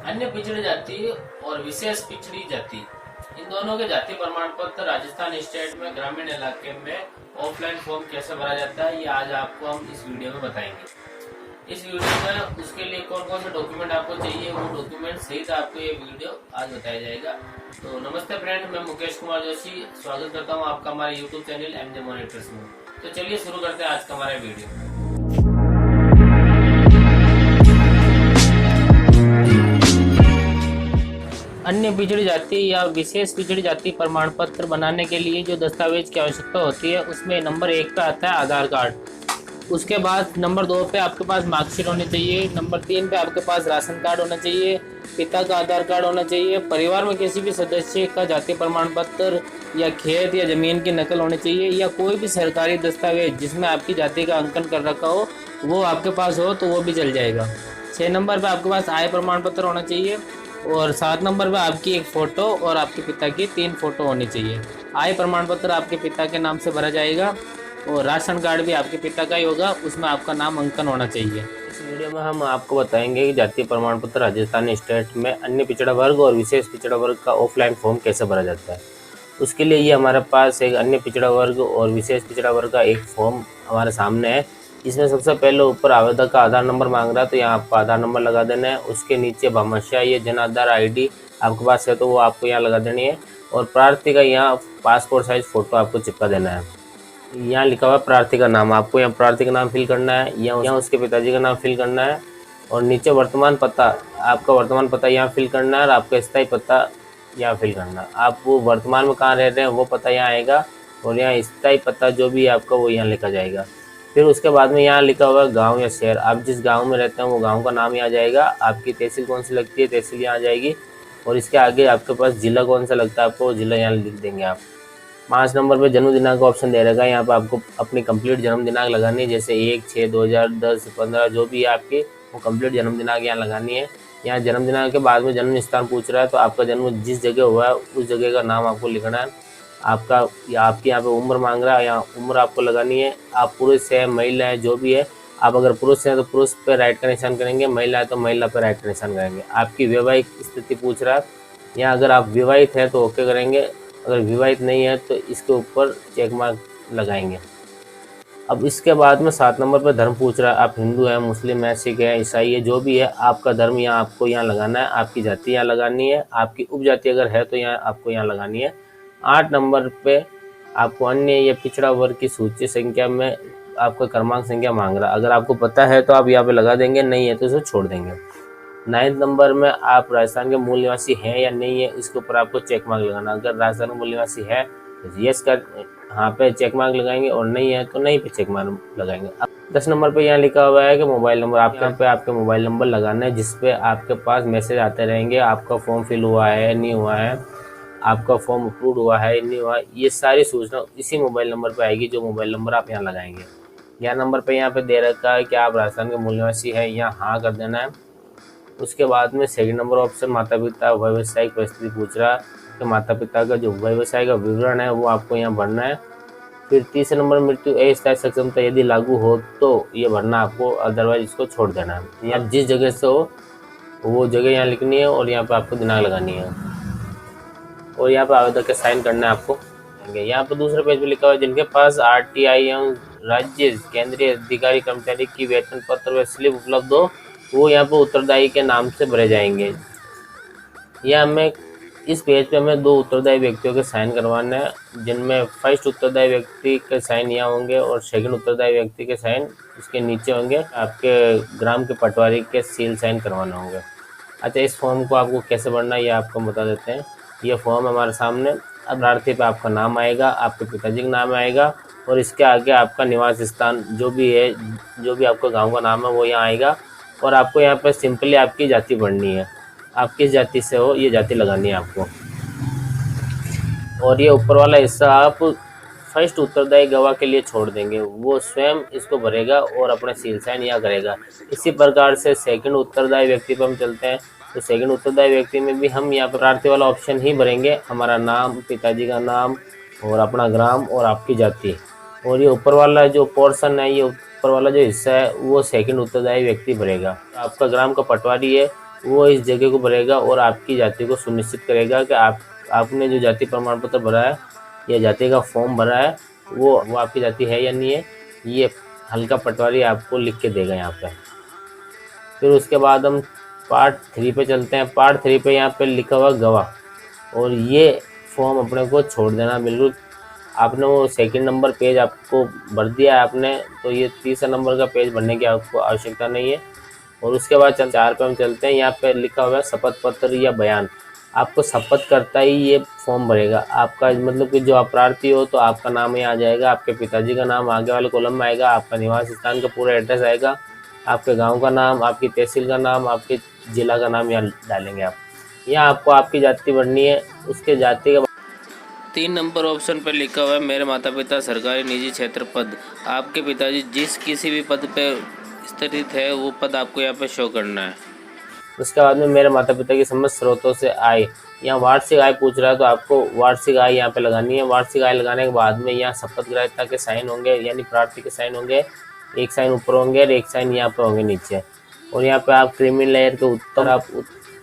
अन्य पिछड़ी जाति और विशेष पिछड़ी जाति, इन दोनों के जाति प्रमाण पत्र राजस्थान स्टेट में ग्रामीण इलाके में ऑफलाइन फॉर्म कैसे भरा जाता है, ये आज आपको हम इस वीडियो में बताएंगे। इस वीडियो में उसके लिए कौन कौन से डॉक्यूमेंट आपको चाहिए, वो डॉक्यूमेंट सहित आपको ये वीडियो आज बताया जाएगा। तो नमस्ते फ्रेंड, मैं मुकेश कुमार जोशी स्वागत करता हूँ आपका हमारे यूट्यूब चैनल एमजे मॉनिटर्स में। तो चलिए शुरू करते हैं आज का हमारा वीडियो। अन्य पिछड़ी जाति या विशेष पिछड़ी जाति प्रमाण पत्र बनाने के लिए जो दस्तावेज की आवश्यकता होती है, उसमें नंबर 1 पे आता है आधार कार्ड। उसके बाद नंबर 2 पे आपके पास मार्कशीट होनी चाहिए। नंबर 3 पे आपके पास राशन कार्ड होना चाहिए। पिता का आधार कार्ड होना चाहिए। परिवार में किसी भी सदस्य का जाति प्रमाण पत्र या खेत या जमीन की नकल होनी चाहिए, या कोई भी सरकारी दस्तावेज जिसमें आपकी जाति का अंकन कर रखा हो वो आपके पास हो तो वो भी चल जाएगा। 6 नंबर पे आपके पास आय प्रमाण पत्र होना चाहिए। और 7 नंबर पे आपकी एक फ़ोटो और आपके पिता की 3 फ़ोटो होनी चाहिए। आय प्रमाण पत्र आपके पिता के नाम से भरा जाएगा और राशन कार्ड भी आपके पिता का ही होगा, उसमें आपका नाम अंकन होना चाहिए। इस वीडियो में हम आपको बताएंगे कि जातीय प्रमाण पत्र राजस्थान स्टेट में अन्य पिछड़ा वर्ग और विशेष पिछड़ा वर्ग का ऑफलाइन फॉर्म कैसे भरा जाता है। उसके लिए ये हमारे पास एक अन्य पिछड़ा वर्ग और विशेष पिछड़ा वर्ग का एक फॉर्म हमारे सामने है। इसमें सबसे पहले ऊपर आवेदक का आधार नंबर मांग रहा है, तो यहाँ आपको आधार नंबर लगा देना है। उसके नीचे भामाशाह ये जन आधार आईडी आपके पास है तो वो आपको यहाँ लगा देनी है। और प्रार्थी का यहाँ पासपोर्ट साइज फ़ोटो आपको चिपका देना है। यहाँ लिखा हुआ प्रार्थी का नाम, आपको यहाँ प्रार्थी का नाम फिल करना है, यहाँ उसके पिताजी का नाम फिल करना है। और नीचे वर्तमान पता, आपका वर्तमान पता यहाँ फिल करना है और आपका स्थायी पता यहाँ फिल करना है। आप वो वर्तमान में कहाँ रह रहे हैं वो पता यहाँ आएगा और यहाँ स्थायी पता जो भी है आपका वो यहाँ लिखा जाएगा। फिर उसके बाद में यहाँ लिखा हुआ है गांव या शहर, आप जिस गांव में रहते हैं वो गांव का नाम यहाँ जाएगा। आपकी तहसील कौन सी लगती है तहसील यहाँ आ जाएगी। और इसके आगे आपके पास जिला कौन सा लगता है आपको जिला यहाँ लिख देंगे आप। 5 नंबर पे जन्म दिनांक का ऑप्शन दे रहेगा, यहाँ पर आपको अपनी कंप्लीट जन्म दिनांक लगानी है, जैसे 1/6/2010 15 जो भी है आपकी वो कंप्लीट जन्म दिनांक यहाँ लगानी है। यहाँ जन्म दिनांक के बाद में जन्म स्थान पूछ रहा है, तो आपका जन्म जिस जगह हुआ है उस जगह का नाम आपको लिखना है। आपका या आपकी यहाँ पे उम्र मांग रहा है, यहाँ उम्र आपको लगानी है। आप पुरुष है महिला है जो भी है, आप अगर पुरुष हैं तो पुरुष पे राइट का निशान करेंगे, महिला है तो महिला पे राइट का निशान करेंगे। आपकी वैवाहिक स्थिति पूछ रहा है, यहाँ अगर आप विवाहित है तो ओके करेंगे, अगर विवाहित नहीं है तो इसके ऊपर चेक मार्क लगाएंगे। अब इसके बाद में 7 नंबर पर धर्म पूछ रहा है, आप हिंदू हैं मुस्लिम है सिख है ईसाई है जो भी है, आपका धर्म यहाँ आपको यहाँ लगाना है। आपकी जाति यहाँ लगानी है, आपकी उपजाति अगर है तो यहाँ आपको यहाँ लगानी है। 8 नंबर पे आपको अन्य या पिछड़ा वर्ग की सूची संख्या में आपका क्रमांक संख्या मांग रहा है, अगर आपको पता है तो आप यहाँ पे लगा देंगे, नहीं है तो इसे छोड़ देंगे। 9 नंबर में आप राजस्थान के मूल निवासी हैं या नहीं है, इसके ऊपर आपको चेक मार्क लगाना। अगर राजस्थान के मूल निवासी है तो यस का हाँ पे चेक मार्क लगाएंगे और नहीं है तो नहीं पे चेक मार्क लगाएंगे। अब 10 नंबर पे यहाँ लिखा हुआ है कि मोबाइल नंबर, आपके मोबाइल नंबर लगाना है जिसपे आपके पास मैसेज आते रहेंगे, आपका फॉर्म फिल हुआ है नहीं हुआ है, आपका फॉर्म अप्रूव हुआ है नहीं हुआ, ये सारी सूचना इसी मोबाइल नंबर पे आएगी जो मोबाइल नंबर आप यहाँ लगाएंगे। यह नंबर पे यहाँ पे दे रखा है कि आप राजस्थान के मूल निवासी है, यहाँ हाँ कर देना है। उसके बाद में सेकंड नंबर ऑप्शन माता पिता व्यावसायिक परिस्थिति पूछ रहा है कि माता पिता का जो व्यवसाय का विवरण है वो आपको यहाँ भरना है। फिर तीसरे नंबर मृत्यु अस्थायी सक्षमता यदि लागू हो तो ये भरना आपको, अदरवाइज इसको छोड़ देना है। यहाँ जिस जगह से हो वो जगह यहाँ लिखनी है और यहाँ पे आपको दिनांक लगानी है और यहाँ पे आवेदक के साइन करना है आपको। यहाँ पे दूसरे पेज पे लिखा हुआ है जिनके पास आरटीआई एवं राज्य केंद्रीय अधिकारी कर्मचारी की वेतन पत्र व स्लिप उपलब्ध हो वो यहाँ पे उत्तरदायी के नाम से भरे जाएंगे। यह हमें इस पेज पे हमें 2 उत्तरदायी व्यक्तियों के साइन करवाना है, जिनमें फर्स्ट उत्तरदायी व्यक्ति के साइन यहाँ होंगे और सेकंड उत्तरदायी व्यक्ति के साइन इसके नीचे होंगे। आपके ग्राम के पटवारी के सील साइन करवाना होंगे। अच्छा, इस फॉर्म को आपको कैसे भरना है ये आपको बता देते हैं। ये फॉर्म हमारे सामने, अब प्रार्थी पे आपका नाम आएगा, आपके पिताजी का नाम आएगा और इसके आगे आपका निवास स्थान जो भी है, जो भी आपका गांव का नाम है वो यहाँ आएगा। और आपको यहाँ पे सिंपली आपकी जाति भरनी है, आप किस जाति से हो ये जाति लगानी है आपको। और ये ऊपर वाला हिस्सा आप फर्स्ट उत्तरदायी गवाह के लिए छोड़ देंगे, वो स्वयं इसको भरेगा और अपने सील साइन यहाँ करेगा। इसी प्रकार से सेकंड उत्तरदायी व्यक्ति पर हम चलते हैं, तो सेकंड उत्तरदायी व्यक्ति में भी हम यहाँ पर प्रार्थी वाला ऑप्शन ही भरेंगे, हमारा नाम, पिताजी का नाम और अपना ग्राम और आपकी जाति। और ये ऊपर वाला जो पोर्शन है, ये ऊपर वाला जो हिस्सा है वो सेकंड उत्तरदायी व्यक्ति भरेगा। आपका ग्राम का पटवारी है वो इस जगह को भरेगा और आपकी जाति को सुनिश्चित करेगा कि आपने जो जाति प्रमाण पत्र भरा है या जाति का फॉर्म भरा है वो आपकी जाति है या नहीं है, ये हल्का पटवारी आपको लिख के देगा यहाँ पे। फिर उसके बाद हम पार्ट 3 पे चलते हैं। पार्ट 3 पे यहाँ पे लिखा हुआ गवाह, और ये फॉर्म अपने को छोड़ देना बिल्कुल। आपने वो सेकंड नंबर पेज आपको भर दिया है आपने, तो ये तीसरा नंबर का पेज भरने की आपको आवश्यकता नहीं है। और उसके बाद 4 पे हम चलते हैं। यहाँ पे लिखा हुआ है शपथ पत्र या बयान। आपको शपथ करता ही ये फॉर्म भरेगा। आपका मतलब कि जो आप प्रार्थी हो तो आपका नाम ही आ जाएगा, आपके पिताजी का नाम आगे वाले कॉलम में आएगा, आपका निवास स्थान का पूरा एड्रेस आएगा, आपके गांव का नाम, आपकी तहसील का नाम, आपके जिला का नाम यहाँ डालेंगे आप। यहाँ आपको आपकी जाति भरनी है। उसके जाति के 3 नंबर ऑप्शन पर लिखा हुआ है मेरे माता पिता सरकारी निजी क्षेत्र पद। आपके पिताजी जिस किसी भी पद पे स्थित है वो पद आपको यहाँ पे शो करना है। उसके बाद में मेरे माता पिता की समस्त स्रोतों से आय, यहाँ वार्षिक आय पूछ रहा है तो आपको वार्षिक आय यहाँ पे लगानी है। वार्षिक आय लगाने के बाद में यहाँ शपथ ग्राह्यता के साइन होंगे, यानी प्रार्थी के साइन होंगे। एक साइन ऊपर होंगे और एक साइन यहाँ पे होंगे नीचे। और यहाँ पे आप क्रीमी लेयर के उत्तर आप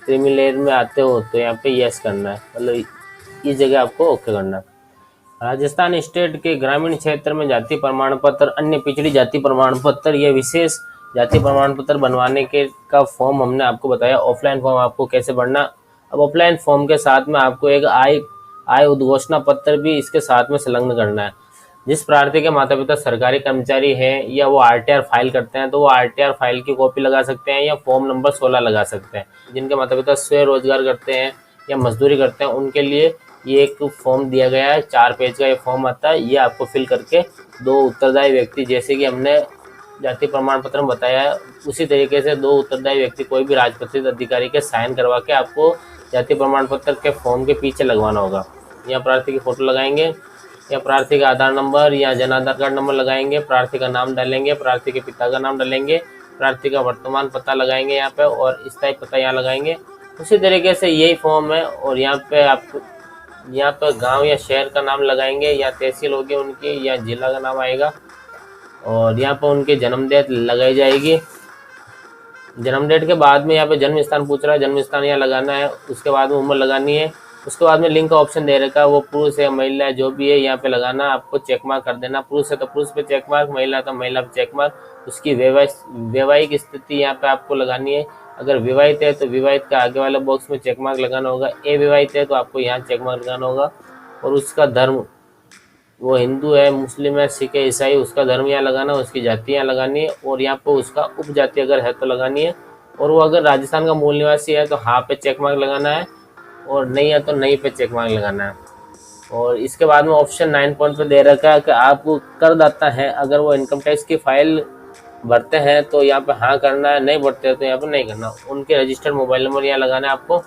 क्रीमी लेयर में आते हो तो यहाँ पे यस करना है, मतलब इस जगह आपको ओके करना है। राजस्थान स्टेट के ग्रामीण क्षेत्र में जाति प्रमाण पत्र, अन्य पिछड़ी जाति प्रमाण पत्र या विशेष जाति प्रमाण पत्र बनवाने के का फॉर्म हमने आपको बताया। ऑफलाइन फॉर्म आपको कैसे भरना। अब ऑफलाइन फॉर्म के साथ में आपको एक आय उद्घोषणा पत्र भी इसके साथ में संलग्न करना है। जिस प्रार्थी के माता पिता सरकारी कर्मचारी हैं या वो आरटीआर फाइल करते हैं तो वो आरटीआर फाइल की कॉपी लगा सकते हैं या फॉर्म नंबर 16 लगा सकते हैं। जिनके माता पिता स्वयं रोजगार करते हैं या मजदूरी करते हैं उनके लिए ये एक फॉर्म दिया गया है, 4 पेज का ये फॉर्म आता है। ये आपको फिल करके 2 उत्तरदायी व्यक्ति, जैसे कि हमने जाति प्रमाण पत्र में बताया है उसी तरीके से 2 उत्तरदायी व्यक्ति कोई भी राजपत्रित अधिकारी के साइन करवा के आपको जाति प्रमाण पत्र के फॉर्म के पीछे लगवाना होगा। यहाँ प्रार्थी की फोटो लगाएंगे या प्रार्थी का आधार नंबर या जन आधार कार्ड नंबर लगाएंगे, प्रार्थी का नाम डालेंगे, प्रार्थी के पिता का नाम डालेंगे, प्रार्थी का वर्तमान पता लगाएंगे यहाँ पे और स्थायी पता यहाँ लगाएंगे। उसी तरीके से यही फॉर्म है। और यहाँ पे आपको यहाँ पर गांव या शहर का नाम लगाएंगे या तहसील होगी उनकी या जिला का नाम आएगा। और यहाँ पर उनकी जन्म डेट लगाई जाएगी। जन्म डेट के बाद में यहाँ पे जन्म स्थान पूछ रहा है, जन्म स्थान यहाँ लगाना है। उसके बाद में उम्र लगानी है। उसके बाद में लिंग का ऑप्शन दे रखा है, वो पुरुष है महिला है जो भी है यहाँ पे लगाना, आपको चेक मार्क कर देना। पुरुष है तो पुरुष पे चेक मार्क, महिला तो महिला पे चेक मार्क। उसकी वैवाहिक स्थिति यहाँ पे आपको लगानी है। अगर विवाहित है तो विवाहित का आगे वाले बॉक्स में चेक मार्क लगाना होगा। अविवाहित है तो आपको यहाँ चेक मार्क लगाना होगा। और उसका धर्म, वो हिंदू है, मुस्लिम है, सिख है, ईसाई, उसका धर्म यहाँ लगाना है, उसकी जाति यहाँ लगानी है। और यहाँ पर उसका उपजाति अगर है तो लगानी है। और वो अगर राजस्थान का मूल निवासी है तो हाँ पे चेक मार्क लगाना है, और नहीं है तो नहीं पे चेक मार्क लगाना है। और इसके बाद में ऑप्शन 9 पॉइंट पे दे रखा है कि आप करदाता है, अगर वो इनकम टैक्स की फाइल भरते हैं तो यहाँ पे हाँ करना है, नहीं भरते हैं तो यहाँ पे नहीं करना। उनके रजिस्टर्ड मोबाइल नंबर यहाँ लगाना है आपको।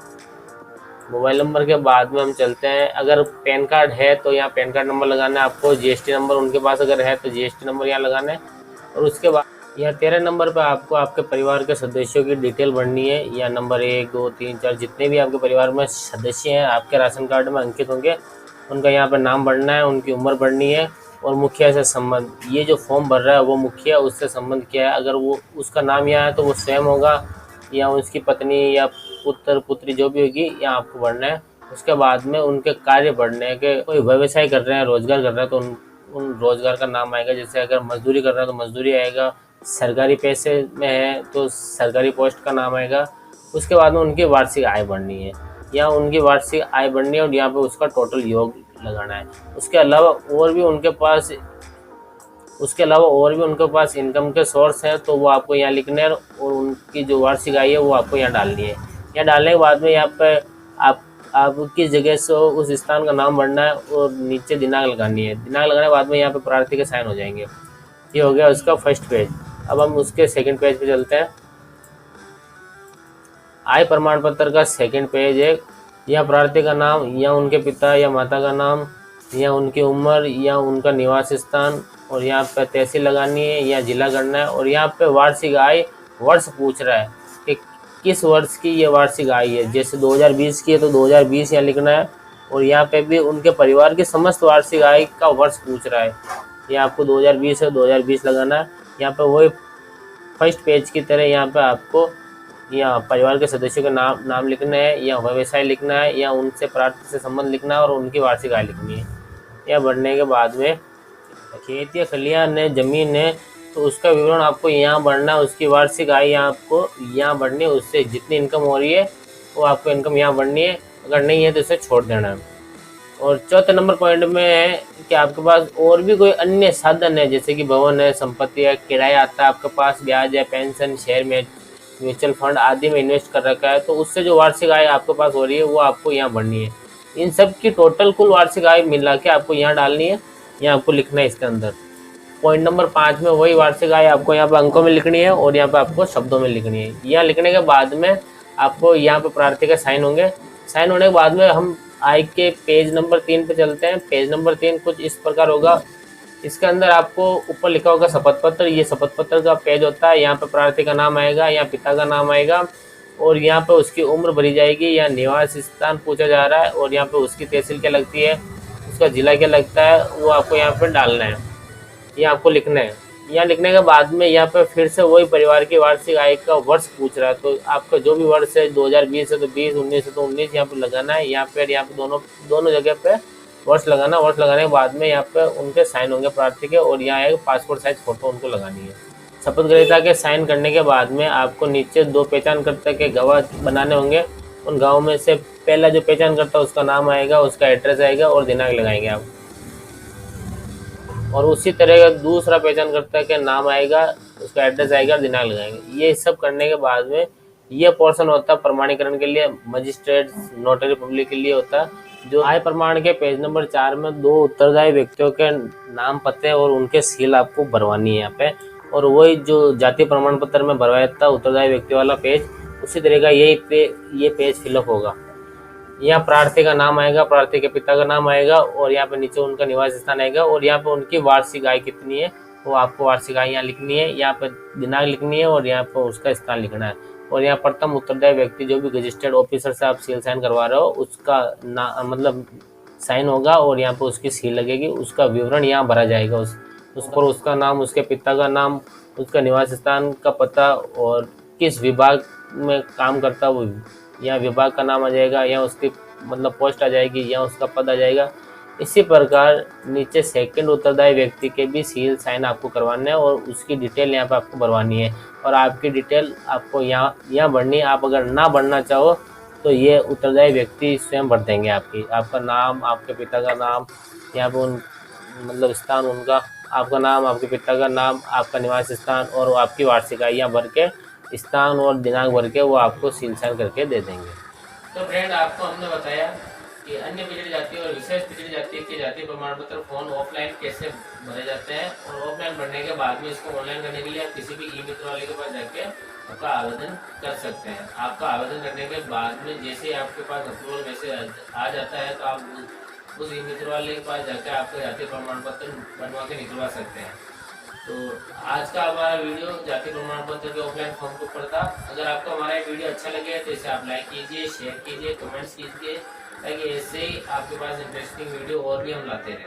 मोबाइल नंबर के बाद में हम चलते हैं, अगर पैन कार्ड है तो यहाँ पैन कार्ड नंबर लगाना है आपको। जीएसटी नंबर उनके पास अगर है तो जीएसटी नंबर यहाँ लगाना है। और उसके बाद यहाँ 13 नंबर पर आपको आपके परिवार के सदस्यों की डिटेल भरनी है। या नंबर 1, 2, 3, 4 जितने भी आपके परिवार में सदस्य हैं आपके राशन कार्ड में अंकित होंगे उनका यहाँ पर नाम भरना है, उनकी उम्र भरनी है। और मुखिया से संबंध, ये जो फॉर्म भर रहा है वो मुखिया, उससे संबंध क्या है। अगर वो उसका नाम यहाँ है तो वो स्वयं होगा या उसकी पत्नी या पुत्र पुत्री जो भी होगी यहाँ आपको भरना है। उसके बाद में उनके कार्य भरने हैं कि कोई व्यवसाय कर रहे हैं, रोजगार कर रहे हैं तो उन रोजगार का नाम आएगा। जैसे अगर मजदूरी कर रहे हैं तो मजदूरी आएगा, सरकारी पैसे में है तो सरकारी पोस्ट का नाम आएगा। उसके बाद में उनकी वार्षिक आय बढ़नी है, यहाँ उनकी वार्षिक आय बढ़नी है और यहाँ पे उसका टोटल योग लगाना है। उसके अलावा और भी उनके पास इनकम के सोर्स हैं तो वो आपको यहाँ लिखने हैं। और उनकी जो वार्षिक आय है वो आपको यहाँ डालनी है। यहाँ डालने के बाद में यहाँ पे आप किस जगह से हो उस स्थान का नाम भरना है और नीचे दिनांक लगानी है। दिनांक लगाने के बाद में यहाँ पे प्रार्थी के साइन हो जाएंगे। ये हो गया उसका फर्स्ट पेज। अब हम उसके सेकंड पेज पे चलते हैं। आय प्रमाण पत्र का सेकंड पेज है। या प्रार्थी का नाम या उनके पिता या माता का नाम या उनकी उम्र या उनका निवास स्थान और यहाँ पे तहसील लगानी है या जिला करना है। और यहाँ पे वार्षिक आय वर्ष पूछ रहा है कि किस वर्ष की ये वार्षिक आय है। जैसे 2020 की है तो 2020 यहाँ लिखना है। और यहाँ पे भी उनके परिवार की समस्त वार्षिक आय का वर्ष पूछ रहा है, ये आपको 2020 है 2020 लगाना है। यहाँ पे वही फर्स्ट पेज की तरह यहाँ पे आपको या परिवार के सदस्यों के नाम लिखना है, या व्यवसाय लिखना है, या उनसे प्राप्त से संबंध लिखना है और उनकी वार्षिक आय लिखनी है। यह भरने के बाद में खेत या खलिहान है, जमीन है, तो उसका विवरण आपको यहाँ भरना है। उसकी वार्षिक आय यहाँ आपको यहाँ भरनी है। उससे जितनी इनकम हो रही है वो आपको इनकम यहाँ भरनी है, अगर नहीं है तो इसे छोड़ देना है। और चौथे नंबर पॉइंट में है कि आपके पास और भी कोई अन्य साधन है, जैसे कि भवन है, संपत्ति है, किराया आता है आपके पास, ब्याज है, पेंशन, शेयर में, म्यूचुअल फंड आदि में इन्वेस्ट कर रखा है, तो उससे जो वार्षिक आय आपके पास हो रही है वो आपको यहाँ भरनी है। इन सब की टोटल कुल वार्षिक आय मिला के आपको यहाँ डालनी है, यहाँ आपको लिखना है इसके अंदर। पॉइंट नंबर 5 में वही वार्षिक आय आपको यहाँ पे अंकों में लिखनी है और यहाँ पे आपको शब्दों में लिखनी है। यहाँ लिखने के बाद में आपको यहाँ पे प्रार्थी का साइन होंगे। साइन होने के बाद में हम आय के पेज नंबर 3 पे चलते हैं। पेज नंबर 3 कुछ इस प्रकार होगा। इसके अंदर आपको ऊपर लिखा होगा शपथ पत्र। ये शपथ पत्र का पेज होता है। यहाँ पे प्रार्थी का नाम आएगा, यहाँ पिता का नाम आएगा और यहाँ पे उसकी उम्र भरी जाएगी, यहाँ निवास स्थान पूछा जा रहा है और यहाँ पे उसकी तहसील क्या लगती है, उसका जिला क्या लगता है, वो आपको यहाँ पे डालना है, ये आपको लिखना है। यहाँ लिखने के बाद में यहाँ पे फिर से वही परिवार की वार्षिक आय का वर्ष पूछ रहा है, तो आपका जो भी वर्ष है 2020 है तो 20, 19 है तो 19 यहाँ पे लगाना है। यहाँ पे दोनों जगह पे वर्ष लगाना। वर्ष लगाने के बाद में यहाँ पे उनके साइन होंगे प्रार्थी के और यहाँ एक पासपोर्ट साइज फोटो उनको लगानी है। शपथ ग्रहीता के साइन करने के बाद में आपको नीचे 2 पहचानकर्ता के गवाह बनाने होंगे। उन गाँव में से पहला जो पहचानकर्ता उसका नाम आएगा, उसका एड्रेस आएगा और दिनांक लगाएंगे आप। और उसी तरह का दूसरा पहचानकर्ता के नाम आएगा, उसका एड्रेस आएगा, दिनांक लगाएंगे। ये सब करने के बाद में ये पोर्शन होता है प्रमाणीकरण के लिए, मजिस्ट्रेट नोटरी पब्लिक के लिए होता है। जो आय प्रमाण के पेज नंबर 4 में 2 उत्तरदायी व्यक्तियों के नाम, पते और उनके सील आपको भरवानी है यहाँ पे। और वही जो जाति प्रमाण पत्र में भरवाया था उत्तरदायी व्यक्ति वाला पेज, उसी तरह का ये पेज फिलअप होगा। यहाँ प्रार्थी का नाम आएगा, प्रार्थी के पिता का नाम आएगा और यहाँ पे नीचे उनका निवास स्थान आएगा और यहाँ पे उनकी वार्षिक आय कितनी है वो आपको वार्षिक आय यहाँ लिखनी है, यहाँ पे दिनांक लिखनी है और यहाँ पे उसका स्थान लिखना है। और यहाँ प्रथम उत्तरदायी व्यक्ति जो भी रजिस्टर्ड ऑफिसर से आप सील साइन करवा रहे हो उसका मतलब साइन होगा और यहाँ पे उसकी सील लगेगी। उसका विवरण यहाँ भरा जाएगा, उस पर उसका नाम, उसके पिता का नाम, उसका निवास स्थान का पता और किस विभाग में काम करता है वो यहाँ विभाग का नाम आ जाएगा, यहाँ उसकी मतलब पोस्ट आ जाएगी, यहाँ उसका पद आ जाएगा। इसी प्रकार नीचे सेकंड उत्तरदायी व्यक्ति के भी सील साइन आपको करवाना है और उसकी डिटेल यहाँ पे आपको भरवानी है और आपकी डिटेल आपको यहाँ भरनी है। आप अगर ना भरना चाहो तो ये उत्तरदायी व्यक्ति स्वयं भर देंगे आपका नाम, आपके पिता का नाम, यहाँ पे उन मतलब स्थान उनका, आपका नाम, आपके पिता का नाम, आपका निवास स्थान और आपकी वार्षिक आय यहाँ भर के स्थान और दिनांक भर के वो आपको सील साइन करके दे देंगे। तो फ्रेंड आपको हमने बताया कि अन्य पिछड़ी जाति और विशेष पिछड़ी जाति के जाति प्रमाण पत्र फॉर्म ऑफलाइन कैसे भरे जाते हैं और ऑफलाइन भरने के बाद में इसको ऑनलाइन करने के लिए आप किसी भी ई मित्र वाले के पास जाके आपका आवेदन कर सकते हैं। आपका आवेदन करने के बाद में जैसे आपके पास अप्रूवल मैसेज आ जाता है तो आप उस ई मित्र वाले के पास जाकर आपका जाति प्रमाण पत्र बनवा के निकलवा सकते हैं। तो आज का हमारा वीडियो जाति प्रमाण पत्र के ऑफलाइन फॉर्म के ऊपर था। अगर आपको हमारा ये वीडियो अच्छा लगे तो इसे आप लाइक कीजिए, शेयर कीजिए, कमेंट्स कीजिए ताकि ऐसे ही आपके पास इंटरेस्टिंग वीडियो और भी हम लाते रहें।